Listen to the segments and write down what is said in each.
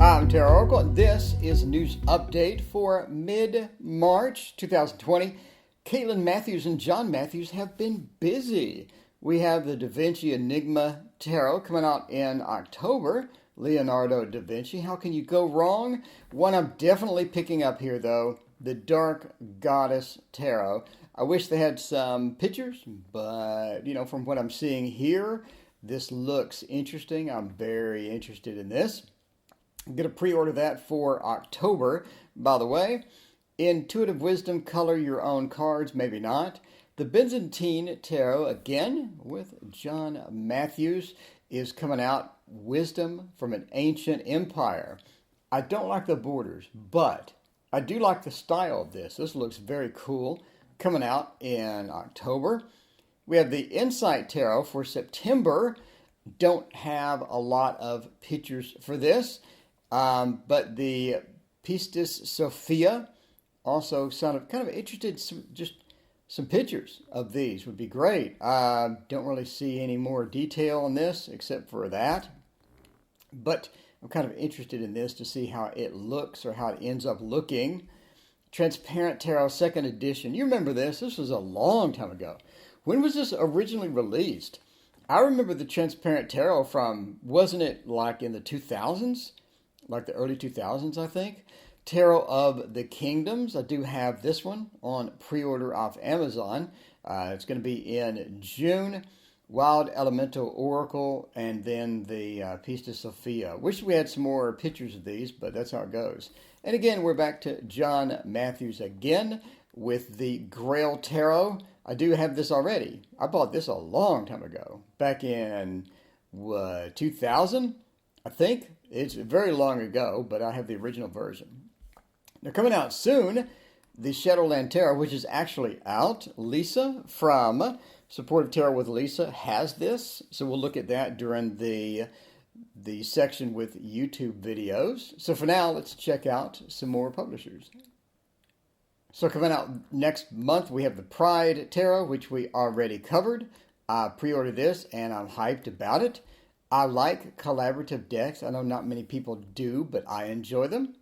I'm TarotOracle, and this is a news update for mid-March 2020. Caitlin Matthews and John Matthews have been busy. We have the Da Vinci Enigma Tarot coming out in October. Leonardo da Vinci. How can you go wrong? One I'm definitely picking up here, though, the Dark Goddess Tarot. I wish they had some pictures, but, from what I'm seeing here, this looks interesting. I'm very interested in this. I'm going to pre-order that for October. By the way, Intuitive Wisdom, color your own cards, maybe not. The Byzantine Tarot, again, with John Matthews, is coming out. Wisdom from an Ancient Empire. I don't like the borders, but I do like the style of this. This looks very cool. Coming out in October. We have the Insight Tarot for September. Don't have a lot of pictures for this. But the Pistis Sophia also sounded kind of interested. Just some pictures of these would be great. Don't really see any more detail on this except for that. But I'm kind of interested in this to see how it looks or how it ends up looking. Transparent Tarot 2nd edition. You remember this? This was a long time ago. When was this originally released? I remember the Transparent Tarot from, wasn't it like in the 2000s? Like the early 2000s, I think. Tarot of the Kingdoms. I do have this one on pre-order off Amazon. It's going to be in June. Wild Elemental Oracle, and then the Pistis Sophia. Wish we had some more pictures of these, but that's how it goes. And again, we're back to John Matthews again with the Grail Tarot. I do have this already. I bought this a long time ago, back in 2000, I think. It's very long ago, but I have the original version. Now, coming out soon, the Shadowland Tarot, which is actually out. Lisa from Supportive Tarot with Lisa has this, so we'll look at that during the section with YouTube videos. So for now, let's check out some more publishers. So coming out next month, we have the Pride Tarot, which we already covered. I pre-ordered this, and I'm hyped about it. I like collaborative decks. I know not many people do, but I enjoy them.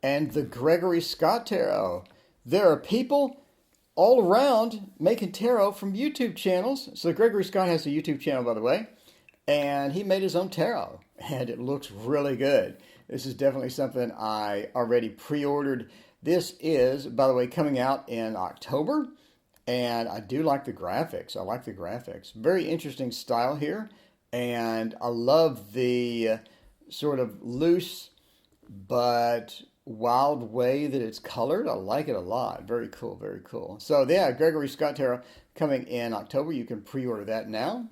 And the Gregory Scott Tarot. There are people all around making tarot from YouTube channels. So Gregory Scott has a YouTube channel, by the way, and he made his own tarot, and it looks really good. This is definitely something I already pre-ordered. This is, by the way, coming out in October, and I do like the graphics. I like the graphics. Very interesting style here, and I love the sort of loose but wild way that it's colored. I like it a lot. Very cool, very cool. So yeah, Gregory Scott Tarot coming in October. You can pre-order that now.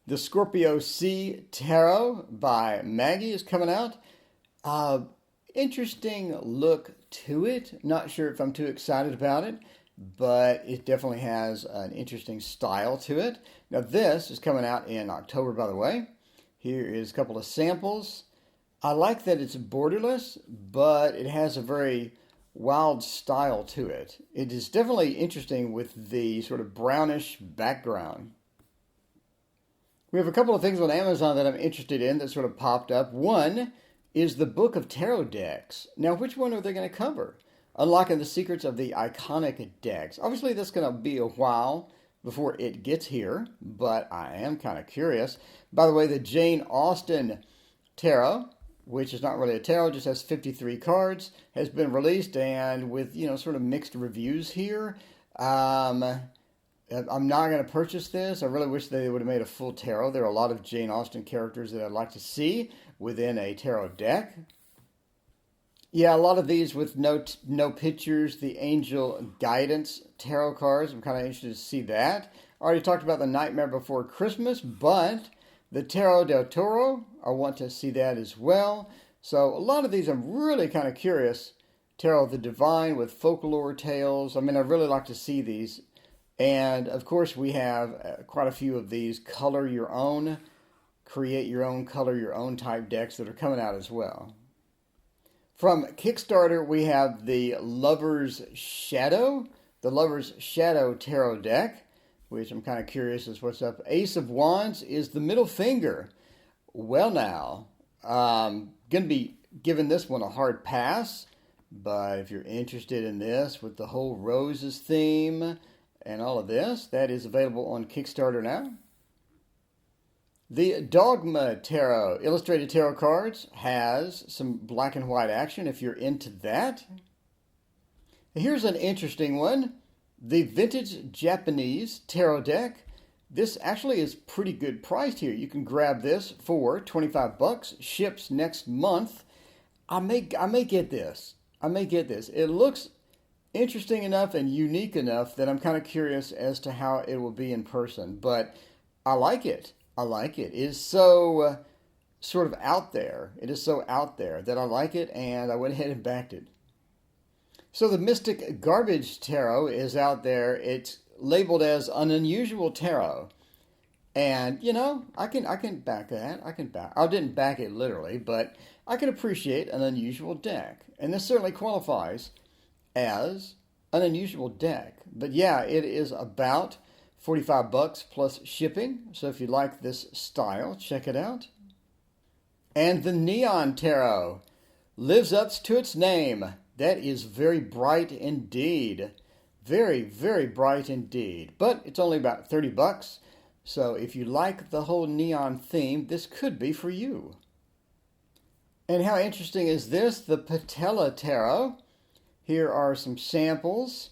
The Scorpio Sea Tarot by Maggie is coming out. Interesting look to it. Not sure if I'm too excited about it, but it definitely has an interesting style to it. Now this is coming out in October, by the way. Here is a couple of samples. I like that it's borderless, but it has a very wild style to it. It is definitely interesting with the sort of brownish background. We have a couple of things on Amazon that I'm interested in that sort of popped up. One is the Book of Tarot Decks. Now, which one are they going to cover? Unlocking the secrets of the iconic decks. Obviously, that's going to be a while before it gets here, but I am kind of curious. By the way, the Jane Austen Tarot, which is not really a tarot, just has 53 cards, has been released, and with, sort of mixed reviews here. I'm not going to purchase this. I really wish they would have made a full tarot. There are a lot of Jane Austen characters that I'd like to see within a tarot deck. Yeah, a lot of these with no pictures. The Angel Guidance Tarot cards, I'm kind of interested to see that. I already talked about the Nightmare Before Christmas, but the Tarot del Toro, I want to see that as well. So a lot of these I'm really kind of curious. Tarot of the Divine with folklore tales. I mean, I'd really like to see these. And of course we have quite a few of these color your own, create your own, color your own type decks that are coming out as well. From Kickstarter, we have the Lover's Shadow Tarot deck, which I'm kind of curious as what's up. Ace of Wands is the middle finger. Well now, Going to be giving this one a hard pass, but if you're interested in this with the whole roses theme and all of this, that is available on Kickstarter now. The Dogma Tarot Illustrated Tarot Cards has some black and white action if you're into that. Here's an interesting one. The Vintage Japanese Tarot Deck. This actually is pretty good priced here. You can grab this for $25. Ships next month. I may get this. It looks interesting enough and unique enough that I'm kind of curious as to how it will be in person. But I like it. It is so sort of out there. It is so out there that I like it, and I went ahead and backed it. So the Mystic Garbage Tarot is out there. It's labeled as an unusual tarot. And, you know, I can back that. I didn't back it literally, but I can appreciate an unusual deck. And this certainly qualifies as an unusual deck. But yeah, it is about $45 plus shipping. So if you like this style, check it out. And the Neon Tarot lives up to its name. That is very bright indeed. Very, very bright indeed. But it's only about $30. So if you like the whole neon theme, this could be for you. And how interesting is this? The Patella Tarot. Here are some samples.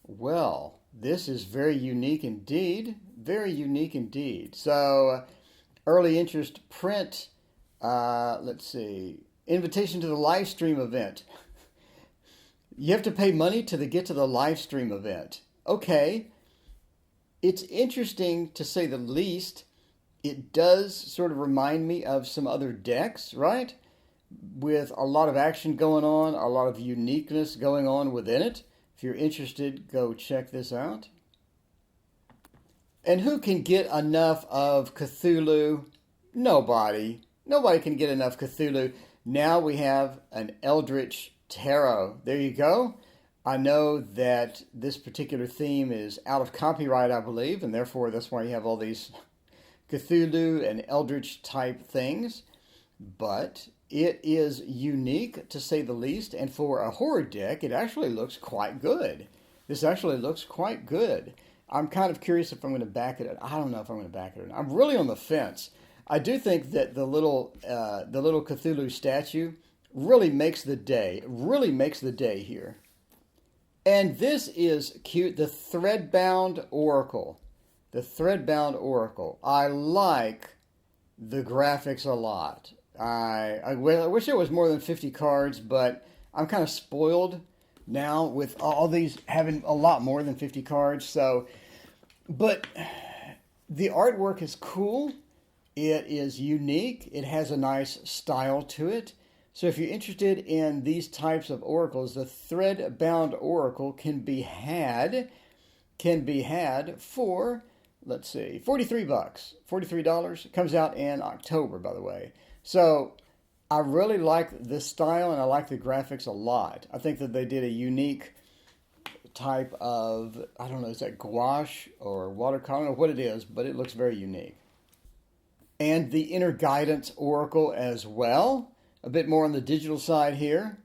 Well, this is very unique indeed. Very unique indeed. So, early interest print. Let's see. Invitation to the live stream event. You have to pay money to get to the live stream event. Okay. It's interesting to say the least. It does sort of remind me of some other decks, right? With a lot of action going on, a lot of uniqueness going on within it. If you're interested, go check this out. And who can get enough of Cthulhu? Nobody. Nobody can get enough Cthulhu. Now we have an Eldritch Tarot. There you go. I know that this particular theme is out of copyright, I believe, and therefore that's why you have all these Cthulhu and Eldritch type things. But it is unique, to say the least, and for a horror deck, it actually looks quite good. This actually looks quite good. I'm kind of curious if I'm going to back it. I don't know if I'm going to back it or not. I'm really on the fence. I do think that the little Cthulhu statue really makes the day. Really makes the day here. And this is cute. The Threadbound Oracle. The Threadbound Oracle. I like the graphics a lot. I wish it was more than 50 cards, but I'm kind of spoiled now with all these having a lot more than 50 cards. So, but the artwork is cool. It is unique. It has a nice style to it. So if you're interested in these types of oracles, the Threadbound Oracle can be had for, let's see, $43. $43. It comes out in October, by the way. So I really like this style, and I like the graphics a lot. I think that they did a unique type of, I don't know, is that gouache or watercolor? I don't know what it is, but it looks very unique. And the Inner Guidance Oracle as well. A bit more on the digital side here,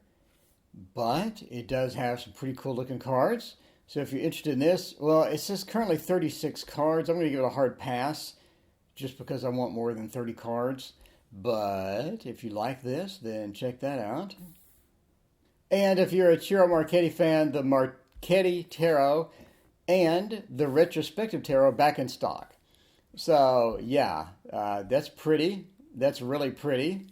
but it does have some pretty cool looking cards. So if you're interested in this, well, it says currently 36 cards. I'm going to give it a hard pass just because I want more than 30 cards. But if you like this, then check that out. And if you're a Ciro Marchetti fan, the Marchetti Tarot and the Retrospective Tarot back in stock. So yeah, that's pretty. That's really pretty.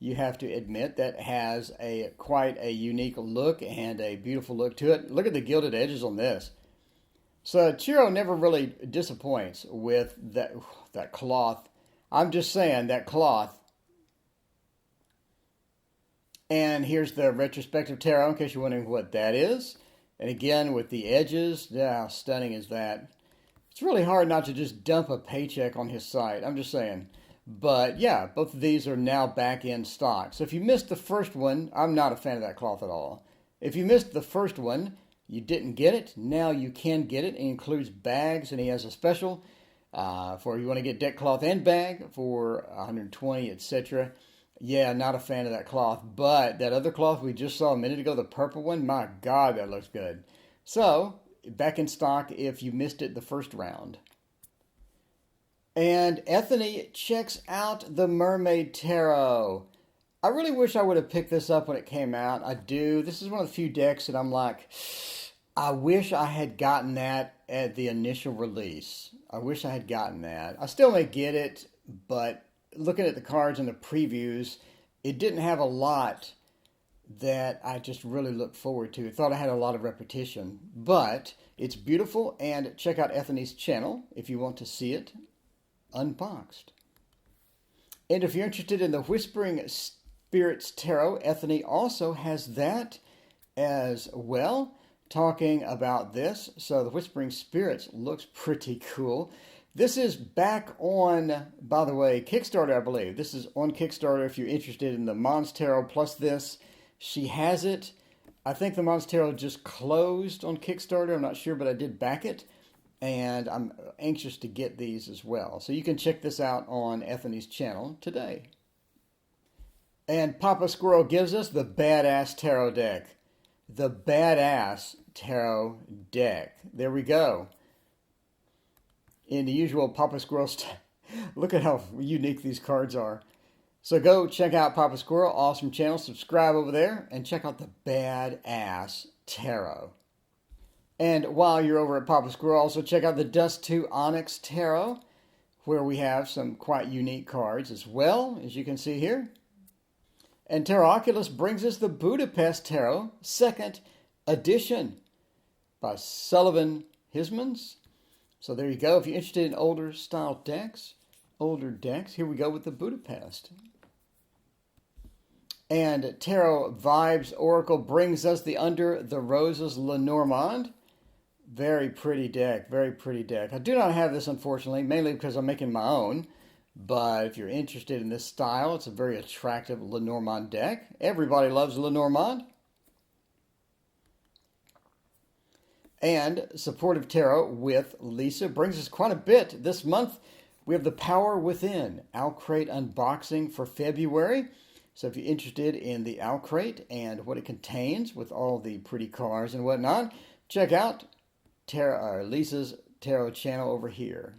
You have to admit that has quite a unique look and a beautiful look to it. Look at the gilded edges on this. So Ciro never really disappoints with that cloth. I'm just saying, that cloth. And here's the Retrospective Tarot, in case you're wondering what that is. And again, with the edges, how stunning is that? It's really hard not to just dump a paycheck on his site. I'm just saying. But yeah, both of these are now back in stock. So if you missed the first one, I'm not a fan of that cloth at all. If you missed the first one, you didn't get it. Now you can get it. It includes bags, and he has a special for you want to get deck cloth and bag for $120, etc. Yeah, not a fan of that cloth, but that other cloth we just saw a minute ago, the purple one, my God, that looks good. So, back in stock if you missed it the first round. And Ethany checks out the Mermaid Tarot. I really wish I would have picked this up when it came out. I do. This is one of the few decks that I'm like, I wish I had gotten that at the initial release. I wish I had gotten that. I still may get it, but looking at the cards and the previews, it didn't have a lot that I just really looked forward to. I thought I had a lot of repetition, but it's beautiful, and check out Ethany's channel if you want to see it unboxed. And if you're interested in the Whispering Spirits Tarot, Ethany also has that as well, talking about this. So the Whispering Spirits looks pretty cool. This is back on, by the way, Kickstarter, I believe. This is on Kickstarter if you're interested in the Mons Tarot plus this. She has it. I think the Mons Tarot just closed on Kickstarter. I'm not sure, but I did back it. And I'm anxious to get these as well. So you can check this out on Ethany's channel today. And Papa Squirrel gives us the Badass Tarot deck. The Badass Tarot deck. There we go. In the usual Papa Squirrel style. Look at how unique these cards are. So go check out Papa Squirrel, awesome channel. Subscribe over there and check out the Badass Tarot. And while you're over at Papa Squirrel, also check out the Dust 2 Onyx Tarot, where we have some quite unique cards as well, as you can see here. And TarotOracle brings us the Budapest Tarot, 2nd edition, by Sullivan Hismans. So there you go. If you're interested in older decks, here we go with the Budapest. And Tarot Vibes Oracle brings us the Under the Roses Lenormand. Very pretty deck, very pretty deck. I do not have this, unfortunately, mainly because I'm making my own. But if you're interested in this style, it's a very attractive Lenormand deck. Everybody loves Lenormand. And Supportive Tarot with Lisa brings us quite a bit. This month, we have the Power Within Owlcrate unboxing for February. So if you're interested in the Owlcrate and what it contains with all the pretty cards and whatnot, check out Lisa's Tarot channel over here.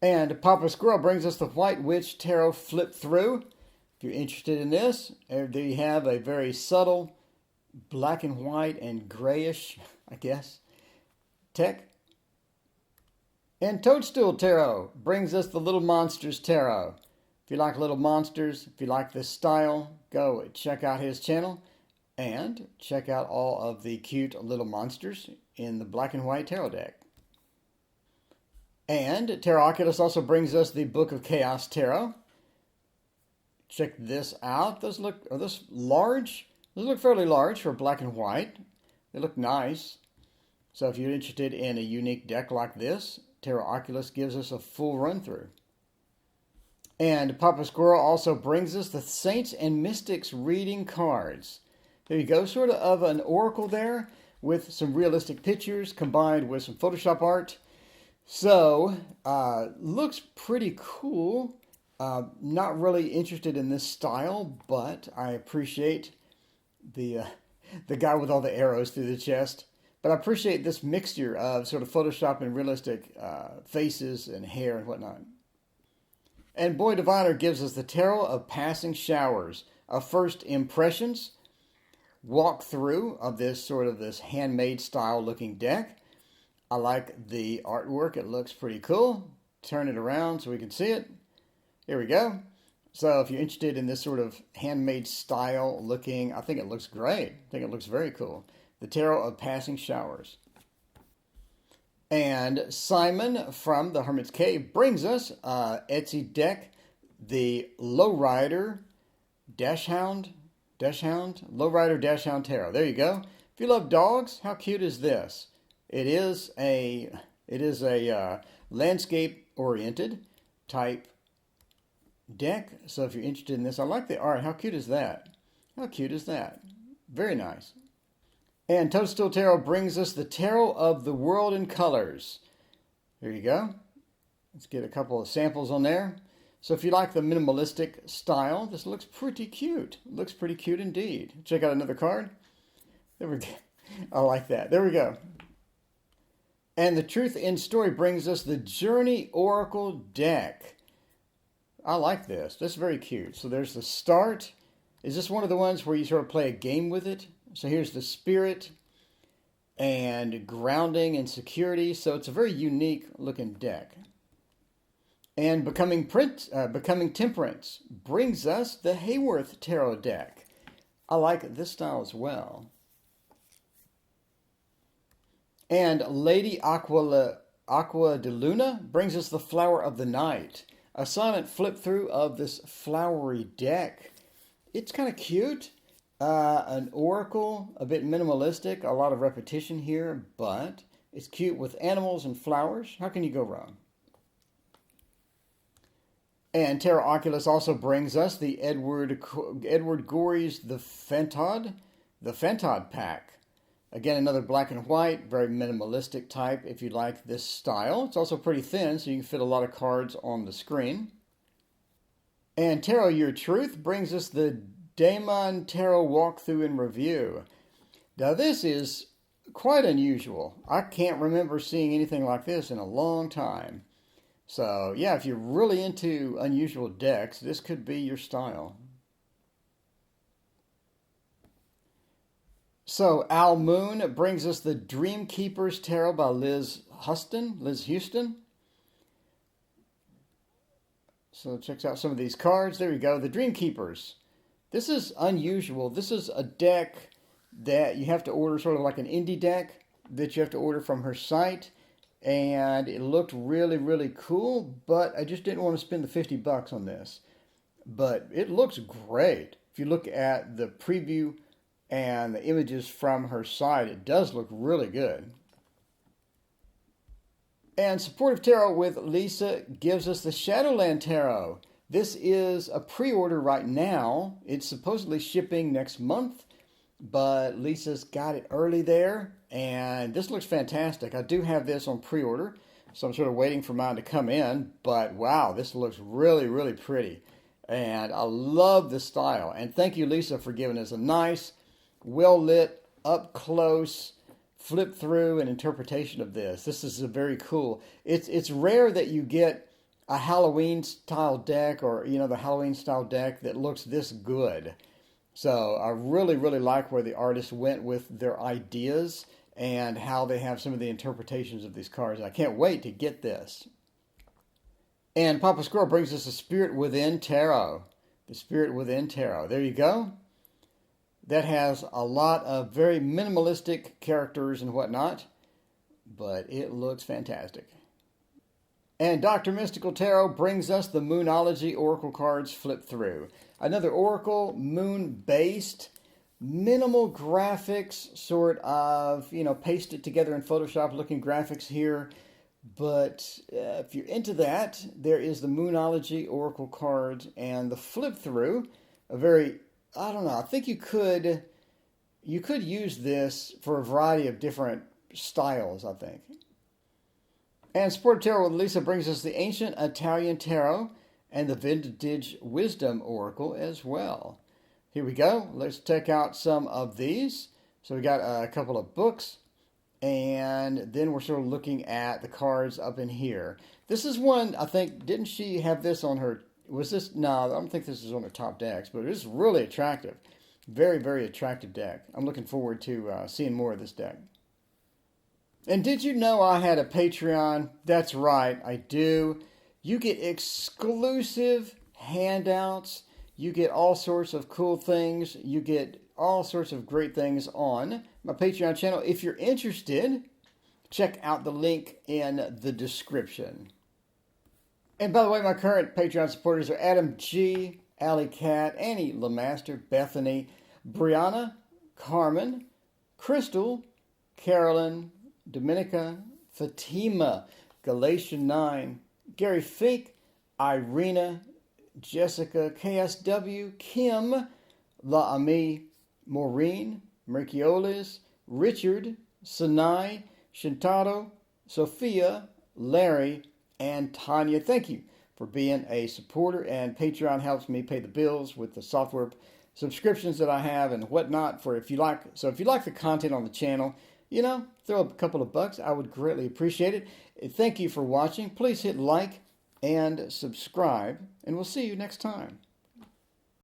And Papa Squirrel brings us the White Witch Tarot Flip Through. If you're interested in this, there you have a very subtle black and white and grayish, I guess, deck. And Toadstool Tarot brings us the Little Monsters Tarot. If you like little monsters, if you like this style, go check out his channel and check out all of the cute little monsters in the black and white tarot deck. And TarotOracle also brings us the Book of Chaos Tarot. Check this out. Those look large. Those look fairly large for black and white. They look nice. So if you're interested in a unique deck like this, TarotOracle gives us a full run through. And Papa Squirrel also brings us the Saints and Mystics reading cards. There you go, sort of an oracle there with some realistic pictures combined with some Photoshop art. So, looks pretty cool. Not really interested in this style, but I appreciate the guy with all the arrows through the chest. But I appreciate this mixture of sort of Photoshop and realistic faces and hair and whatnot. And Boy Diviner gives us the Tarot of Passing Showers, a first impressions walkthrough of this handmade style looking deck. I like the artwork. It looks pretty cool. Turn it around so we can see it. Here we go. So if you're interested in this sort of handmade style looking, I think it looks great. I think it looks very cool. The Tarot of Passing Showers. And Simon from the Hermit's Cave brings us Etsy deck, the Lowrider Dashhound Tarot. There you go. If you love dogs, how cute is this? It is a landscape-oriented type deck. So if you're interested in this, I like the art. How cute is that? How cute is that? Very nice. And Toadstool Tarot brings us the Tarot of the World in Colors. There you go. Let's get a couple of samples on there. So if you like the minimalistic style, this looks pretty cute. It looks pretty cute indeed. Check out another card. There we go. I like that. There we go. And the Truth in Story brings us the Journey Oracle deck. I like this. That's very cute. So there's the start. Is this one of the ones where you sort of play a game with it? So here's the Spirit and grounding and security. So it's a very unique looking deck. And Becoming Temperance brings us the Hayworth Tarot deck. I like this style as well. And Lady Aqua de Luna brings us the Flower of the Night. A silent flip through of this flowery deck. It's kind of cute. An oracle, a bit minimalistic, a lot of repetition here, but it's cute with animals and flowers. How can you go wrong? And Tarot Oculus also brings us the Edward Gorey's The Fantod pack. Again, another black and white, very minimalistic type if you like this style. It's also pretty thin, so you can fit a lot of cards on the screen. And Tarot Your Truth brings us the Daemon Tarot Walkthrough and Review. Now this is quite unusual. I can't remember seeing anything like this in a long time. So yeah, if you're really into unusual decks, this could be your style. So Al Moon brings us the Dream Keepers Tarot by Liz Houston. So check out some of these cards. There we go, the Dream Keepers. This is unusual. This is a deck that you have to order, sort of like an indie deck that you have to order from her site. And it looked really, really cool, but I just didn't want to spend the $50 on this. But it looks great. If you look at the preview and the images from her site, it does look really good. And Supportive Tarot with Lisa gives us the Shadowland Tarot. This is a pre-order right now. It's supposedly shipping next month, but Lisa's got it early there, and this looks fantastic. I do have this on pre-order, so I'm sort of waiting for mine to come in, but wow, this looks really, really pretty, and I love the style. And thank you, Lisa, for giving us a nice, well-lit, up-close, flip-through and interpretation of this. This is a very cool. It's rare that you get a Halloween-style deck, or, you know, the Halloween-style deck that looks this good. So I really, really like where the artist went with their ideas and how they have some of the interpretations of these cards. I can't wait to get this. And Papa Squirrel brings us the Spirit Within Tarot. The Spirit Within Tarot. There you go. That has a lot of very minimalistic characters and whatnot, but it looks fantastic. And Dr. Mystical Tarot brings us the Moonology Oracle cards flip through. Another Oracle, moon-based, minimal graphics, sort of, you know, pasted together in Photoshop looking graphics here. But if you're into that, there is the Moonology Oracle cards and the flip through. A very, I don't know, I think you could use this for a variety of different styles, I think. And Supportive Tarot with Lisa brings us the Ancient Italian Tarot and the Vintage Wisdom Oracle as well. Here we go. Let's check out some of these. So we got a couple of books, and then we're sort of looking at the cards up in here. This is one, I think, didn't she have this on her, was this, no, I don't think this is on her top decks, but it is really attractive. Very, very attractive deck. I'm looking forward to seeing more of this deck. And did you know I had a Patreon? That's right, I do. You get exclusive handouts. You get all sorts of cool things. You get all sorts of great things on my Patreon channel. If you're interested, check out the link in the description. And by the way, my current Patreon supporters are Adam G., Alley Cat, Annie Lemaster, Bethany, Brianna, Carmen, Crystal, Carolyn, Dominica, Fatima, Galatian 9, Gary Fink, Irina, Jessica, KSW, Kim, La Ami, Maureen, Merciolis, Richard, Sinai, Shintaro, Sophia, Larry, and Tanya. Thank you for being a supporter, and Patreon helps me pay the bills with the software subscriptions that I have and whatnot. If you like the content on the channel, throw up a couple of bucks. I would greatly appreciate it. Thank you for watching. Please hit like and subscribe, and we'll see you next time.